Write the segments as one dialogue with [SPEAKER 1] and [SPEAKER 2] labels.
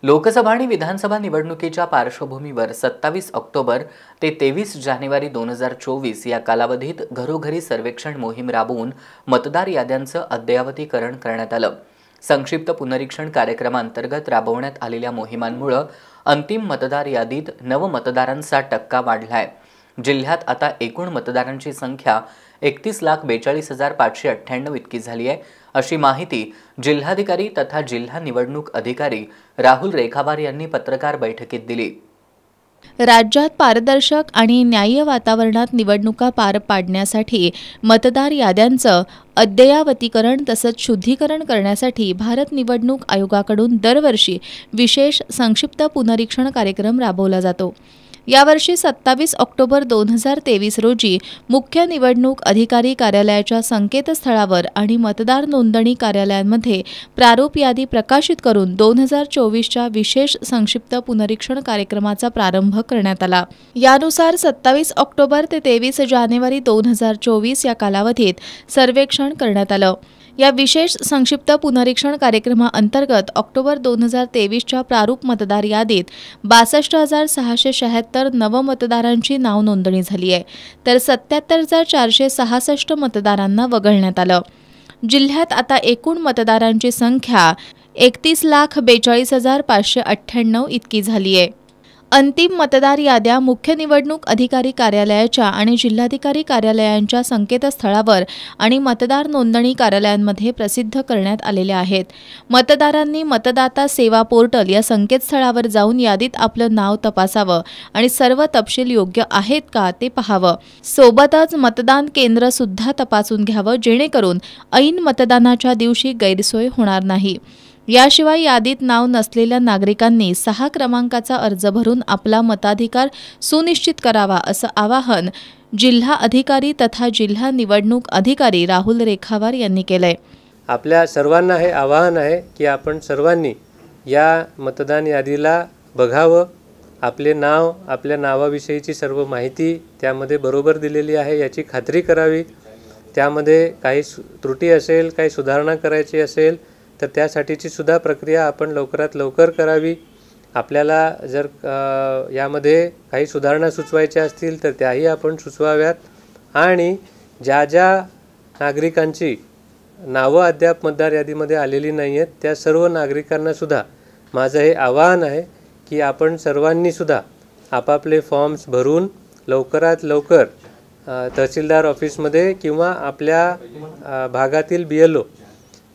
[SPEAKER 1] लोकसभा आणि विधानसभा निवडणुकीच्या पार्श्वभूमीवर 27 ऑक्टोबर ते 23 जानेवारी 2024 या कालावधीत घरोघरी सर्वेक्षण मोहीम राबवून मतदार याद्यांचं अद्ययावतीकरण करण्यात आलं। संक्षिप्त पुनरीक्षण कार्यक्रमांतर्गत राबवण्यात आलेल्या मोहिमांमुळे अंतिम मतदार यादीत नवमतदारांचा टक्का वाढलाय। जिल्ह्यात आता एकूण मतदारांची संख्या 31,42,598 इतकी झाली आहे, अशी माहिती जिल्हाधिकारी तथा जिल्हा निवडणूक अधिकारी राहुल रेखावार यांनी पत्रकार बैठकीत दिली।
[SPEAKER 2] राज्यात पारदर्शक आणि न्याय्य वातावरणात निवडणुका पार पाडण्यासाठी मतदार याद्यांचं अद्ययावतीकरण तसंच शुद्धीकरण करण्यासाठी भारत निवडणूक आयोगाकडून दरवर्षी विशेष संक्षिप्त पुनरीक्षण कार्यक्रम राबवला जातो। यावर्षी 27 ऑक्टोबर 2023 रोजी मुख्य निवडणूक अधिकारी कार्यालयाच्या संकेतस्थळावर आणि मतदार नोंदणी कार्यालयांमध्ये प्रारूप यादी प्रकाशित करून 2024च्या विशेष संक्षिप्त पुनरीक्षण कार्यक्रमाचा प्रारंभ करण्यात आला। यानुसार 27 ऑक्टोबर ते 23 जानेवारी 2024 या कालावधीत सर्वेक्षण करण्यात आलं। या विशेष संक्षिप्त पुनरीक्षण कार्यक्रमाअंतर्गत ऑक्टोबर 2023च्या प्रारूप मतदार यादीत 62,676 नवमतदारांची नाव नोंदणी झाली आहे, तर 77,466 मतदारांना वगळण्यात आलं। जिल्ह्यात आता एकूण मतदारांची संख्या 31,42,598 इतकी झाली आहे। अंतिम मतदार याद्या मुख्य निवडणूक अधिकारी कार्यालयाच्या आणि जिल्हाधिकारी कार्यालयांच्या संकेतस्थळावर आणि मतदार नोंदणी कार्यालयांमध्ये प्रसिद्ध करण्यात आलेल्या आहेत। मतदारांनी मतदाता सेवा पोर्टल या संकेतस्थळावर जाऊन यादीत आपलं नाव तपासावं आणि सर्व तपशील योग्य आहेत का ते पाहावं। सोबतच मतदान केंद्र सुद्धा तपासून घ्यावं, जेणेकरून ऐन मतदानाच्या दिवशी गैरसोय होणार नाही। याशिवाय यादीत नाव नसलेल्या नागरिकांनी 6 क्रमांकाचा अर्ज भरून आपला मताधिकार सुनिश्चित करावा, असं आवाहन जिल्हा अधिकारी तथा जिल्हा निवडणूक अधिकारी राहुल रेखावार यांनी केलंय।
[SPEAKER 3] आपल्या सर्वांना हे आवाहन आहे की आपण सर्वांनी या मतदान यादीला बघावं, आपले नाव, आपल्या नावाविषयीची सर्व माहिती त्यामध्ये बरोबर दिलेली आहे याची खात्री करावी। त्यामध्ये काही त्रुटी असेल, काही सुधारणा करायची असेल तर त्यासाठीची सुद्धा प्रक्रिया आपण लवकरात लवकर करावी। आपल्याला जर यामध्ये काही सुधारणा सुचवायच्या असतील तर त्याही आपण सुचवाव्यात। आणि ज्या ज्या नागरिकांची नावं अद्याप मतदार यादीमध्ये आलेली नाही आहेत त्या सर्व नागरिकांना सुद्धा माझं हे आवाहन आहे की आपण सर्वांनी सुद्धा आपापले फॉर्म्स भरून लवकरात लवकर तहसीलदार ऑफिसमध्ये किंवा आपल्या भागातील BLO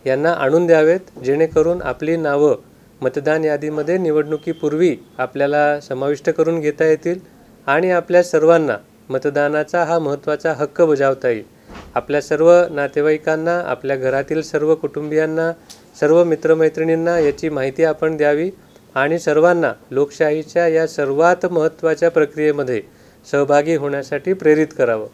[SPEAKER 3] यांना आणून द्यावेत, जेणेकरून आपली नावं मतदान यादीमध्ये निवडणुकीपूर्वी आपल्याला समाविष्ट करून घेता येतील आणि आपल्या सर्वांना मतदानाचा हा महत्त्वाचा हक्क बजावता येईल। आपल्या सर्व नातेवाईकांना, आपल्या घरातील सर्व कुटुंबियांना, सर्व मित्रमैत्रिणींना याची माहिती आपण द्यावी आणि सर्वांना लोकशाहीच्या या सर्वात महत्त्वाच्या प्रक्रियेमध्ये सहभागी होण्यासाठी प्रेरित करावं।